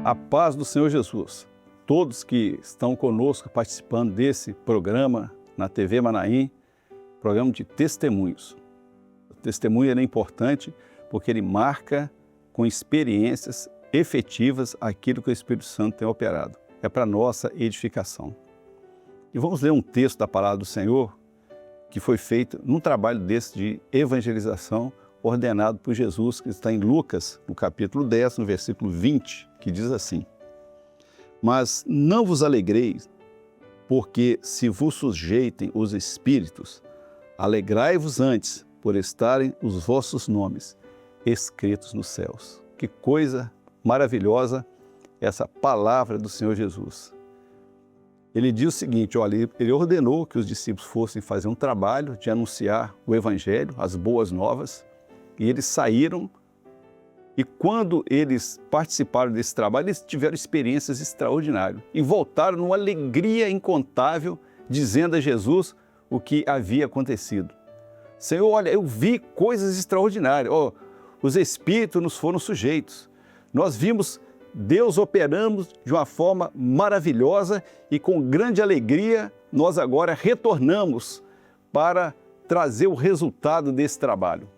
A paz do Senhor Jesus. Todos que estão conosco participando desse programa na TV Manaim, programa de testemunhos. O testemunho é importante porque ele marca com experiências efetivas aquilo que o Espírito Santo tem operado. É para nossa edificação. E vamos ler um texto da palavra do Senhor que foi feito num trabalho desse de evangelização ordenado por Jesus, que está em Lucas, no capítulo 10, no versículo 20, que diz assim: Mas não vos alegreis, porque se vos sujeitem os espíritos, alegrai-vos antes por estarem os vossos nomes escritos nos céus. Que coisa maravilhosa essa palavra do Senhor Jesus. Ele diz o seguinte, olha, ele ordenou que os discípulos fossem fazer um trabalho de anunciar o Evangelho, as boas novas, e eles saíram, e quando eles participaram desse trabalho, eles tiveram experiências extraordinárias e voltaram numa alegria incontável, dizendo a Jesus o que havia acontecido. Senhor, olha, eu vi coisas extraordinárias, os espíritos nos foram sujeitos, nós vimos Deus operando de uma forma maravilhosa e com grande alegria nós agora retornamos para trazer o resultado desse trabalho.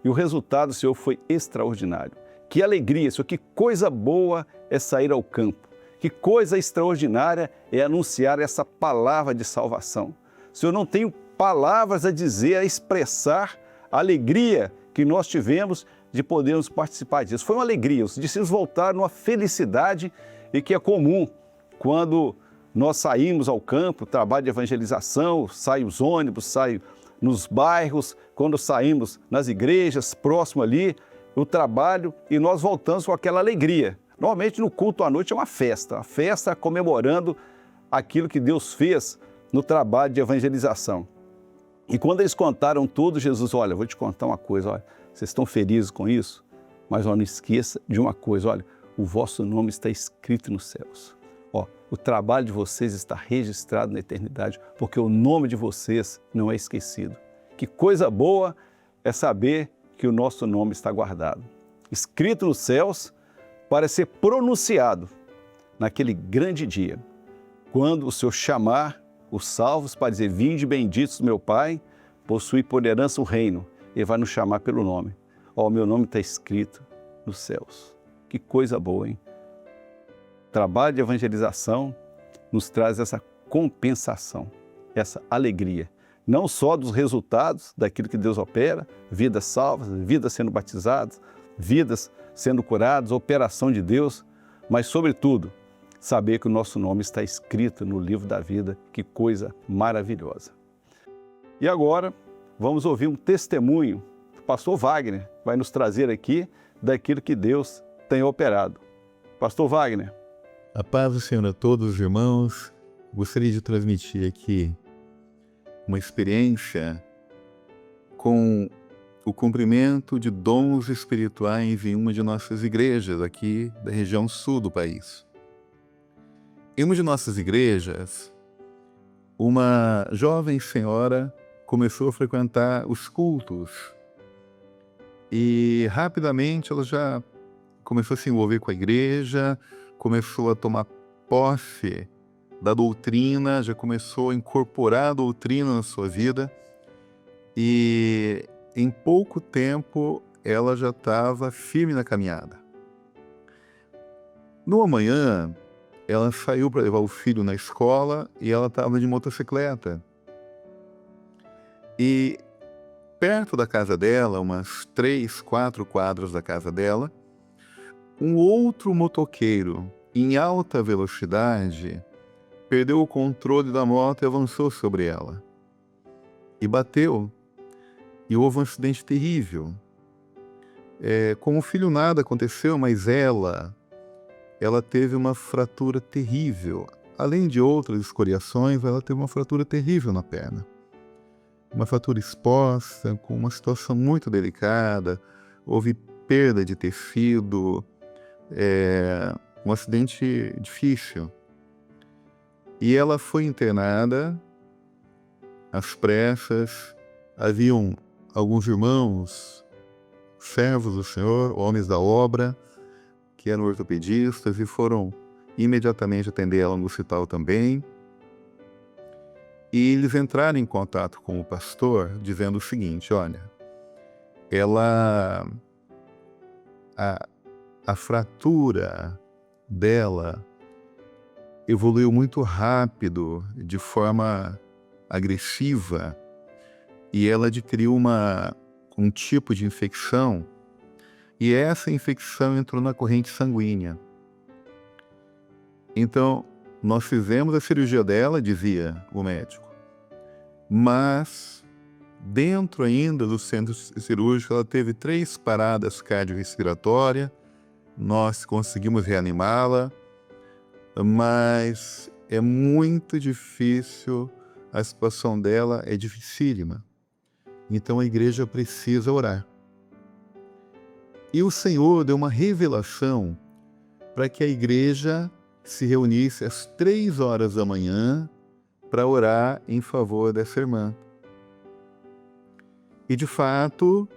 E o resultado, Senhor, foi extraordinário. Que alegria, Senhor, que coisa boa é sair ao campo. Que coisa extraordinária é anunciar essa palavra de salvação. Senhor, não tenho palavras a dizer, a expressar a alegria que nós tivemos de podermos participar disso. Foi uma alegria, os discípulos voltaram numa felicidade e que é comum quando nós saímos ao campo, trabalho de evangelização, saem os ônibus, saem nos bairros, quando saímos nas igrejas, próximo ali, o trabalho, e nós voltamos com aquela alegria. Normalmente no culto à noite é uma festa comemorando aquilo que Deus fez no trabalho de evangelização. E quando eles contaram tudo, Jesus, olha, eu vou te contar uma coisa, olha, vocês estão felizes com isso? Mas olha, não esqueça de uma coisa, olha, o vosso nome está escrito nos céus. O trabalho de vocês está registrado na eternidade, porque o nome de vocês não é esquecido. Que coisa boa é saber que o nosso nome está guardado, escrito nos céus, para ser pronunciado naquele grande dia, quando o Senhor chamar os salvos para dizer, vinde benditos do meu Pai, possui por herança o reino. Ele vai nos chamar pelo nome. O meu nome está escrito nos céus. Que coisa boa, hein? Trabalho de evangelização nos traz essa compensação, essa alegria. Não só dos resultados daquilo que Deus opera, vidas salvas, vidas sendo batizadas, vidas sendo curadas, operação de Deus, mas sobretudo, saber que o nosso nome está escrito no livro da vida. Que coisa maravilhosa. E agora, vamos ouvir um testemunho. O pastor Wagner vai nos trazer aqui daquilo que Deus tem operado. Pastor Wagner. A paz do Senhor a todos os irmãos. Gostaria de transmitir aqui uma experiência com o cumprimento de dons espirituais em uma de nossas igrejas aqui da região sul do país. Em uma de nossas igrejas, uma jovem senhora começou a frequentar os cultos e rapidamente ela já começou a se envolver com a igreja, começou a tomar posse da doutrina, já começou a incorporar a doutrina na sua vida e em pouco tempo ela já estava firme na caminhada. Numa manhã, ela saiu para levar o filho na escola e ela estava de motocicleta. E perto da casa dela, umas 3, 4 quadras da casa dela, um outro motoqueiro em alta velocidade perdeu o controle da moto e avançou sobre ela. E bateu. E houve um acidente terrível. Com o filho nada aconteceu, mas ela teve uma fratura terrível. Além de outras escoriações, ela teve uma fratura terrível na perna. Uma fratura exposta, com uma situação muito delicada, houve perda de tecido, um acidente difícil. E ela foi internada às pressas. Haviam alguns irmãos, servos do Senhor, homens da obra, que eram ortopedistas e foram imediatamente atender ela no hospital também. E eles entraram em contato com o pastor dizendo o seguinte: olha, ela, a fratura dela evoluiu muito rápido, de forma agressiva, e ela adquiriu um tipo de infecção, e essa infecção entrou na corrente sanguínea. Então, nós fizemos a cirurgia dela, dizia o médico, mas dentro ainda do centro cirúrgico ela teve 3 paradas cardiorrespiratórias, nós conseguimos reanimá-la, mas é muito difícil, a situação dela é dificílima. Então a igreja precisa orar. E o Senhor deu uma revelação para que a igreja se reunisse às 3 horas da manhã para orar em favor dessa irmã. E de fato,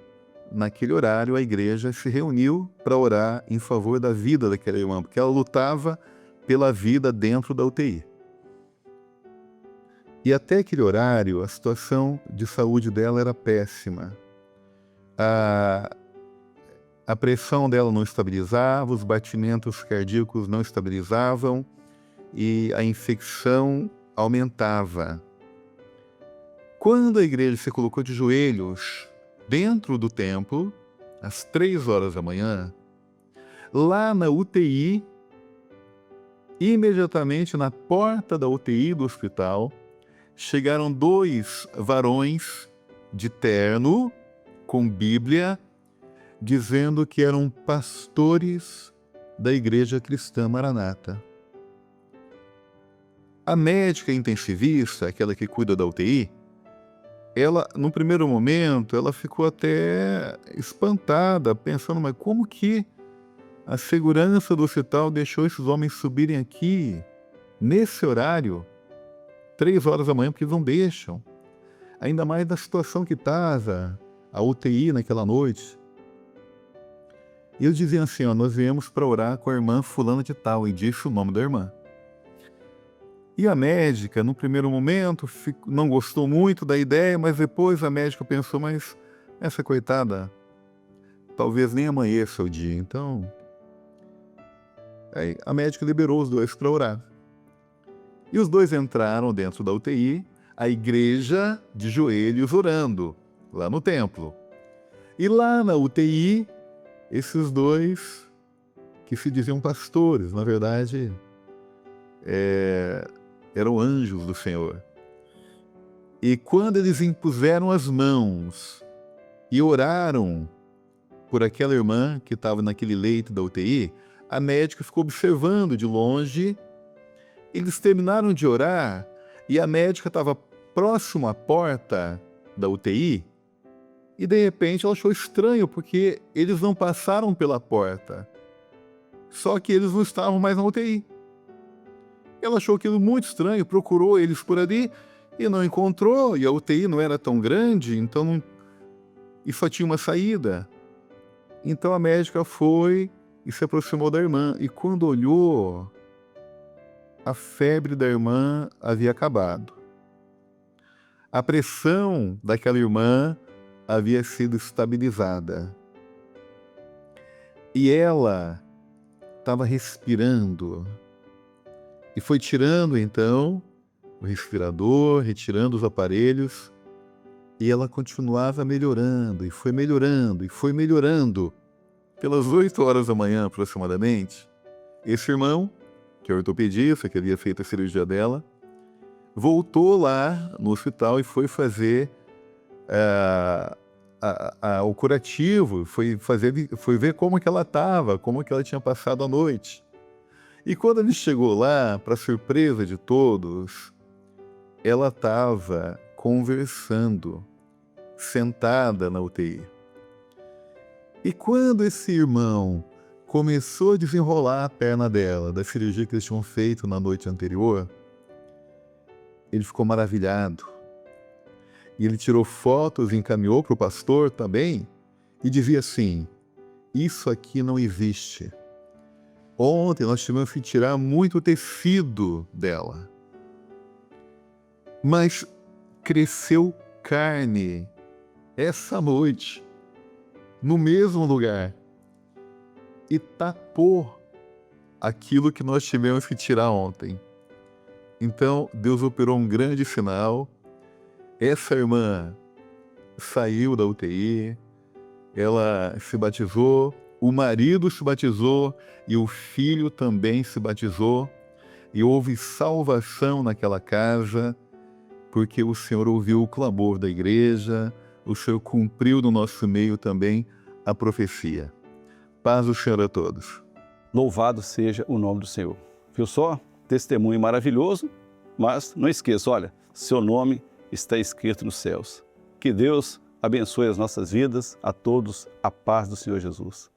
naquele horário, a igreja se reuniu para orar em favor da vida daquela irmã, porque ela lutava pela vida dentro da UTI. E até aquele horário, a situação de saúde dela era péssima. A pressão dela não estabilizava, os batimentos cardíacos não estabilizavam e a infecção aumentava. Quando a igreja se colocou de joelhos dentro do templo, às 3 horas da manhã, lá na UTI, imediatamente na porta da UTI do hospital, chegaram 2 varões de terno, com Bíblia, dizendo que eram pastores da Igreja Cristã Maranata. A médica intensivista, aquela que cuida da UTI, ela, no primeiro momento, ela ficou até espantada, pensando, mas como que a segurança do hospital deixou esses homens subirem aqui, nesse horário, 3 horas da manhã, porque eles não deixam. Ainda mais da situação que estava a UTI naquela noite. E eles diziam assim, nós viemos para orar com a irmã fulana de tal, e disse o nome da irmã. E a médica, no primeiro momento, não gostou muito da ideia, mas depois a médica pensou, mas essa coitada, talvez nem amanheça o dia. Então, aí a médica liberou os 2 para orar. E os 2 entraram dentro da UTI, a igreja de joelhos orando, lá no templo. E lá na UTI, esses 2 que se diziam pastores, na verdade, eram anjos do Senhor. E quando eles impuseram as mãos e oraram por aquela irmã que estava naquele leito da UTI, a médica ficou observando de longe. Eles terminaram de orar e a médica estava próximo à porta da UTI e de repente ela achou estranho porque eles não passaram pela porta. Só que eles não estavam mais na UTI. Ela achou aquilo muito estranho, procurou eles por ali e não encontrou, e a UTI não era tão grande, então e só tinha uma saída. Então a médica foi e se aproximou da irmã, e quando olhou, a febre da irmã havia acabado. A pressão daquela irmã havia sido estabilizada. E ela estava respirando. E foi tirando, então, o respirador, retirando os aparelhos, e ela continuava melhorando, e foi melhorando, e foi melhorando. Pelas 8 horas da manhã, aproximadamente, esse irmão, que é ortopedista, que havia feito a cirurgia dela, voltou lá no hospital e foi fazer o curativo, foi ver como que ela estava, como que ela tinha passado a noite. E quando ele chegou lá, para surpresa de todos, ela estava conversando, sentada na UTI. E quando esse irmão começou a desenrolar a perna dela, da cirurgia que eles tinham feito na noite anterior, ele ficou maravilhado. E ele tirou fotos e encaminhou para o pastor também, e dizia assim, isso aqui não existe. Ontem nós tivemos que tirar muito tecido dela. Mas cresceu carne essa noite, no mesmo lugar, e tapou aquilo que nós tivemos que tirar ontem. Então, Deus operou um grande sinal. Essa irmã saiu da UTI, ela se batizou, o marido se batizou e o filho também se batizou, e houve salvação naquela casa, porque o Senhor ouviu o clamor da igreja, o Senhor cumpriu no nosso meio também a profecia. Paz do Senhor a todos. Louvado seja o nome do Senhor. Viu só? Testemunho maravilhoso, mas não esqueça, olha, seu nome está escrito nos céus. Que Deus abençoe as nossas vidas, a todos, a paz do Senhor Jesus.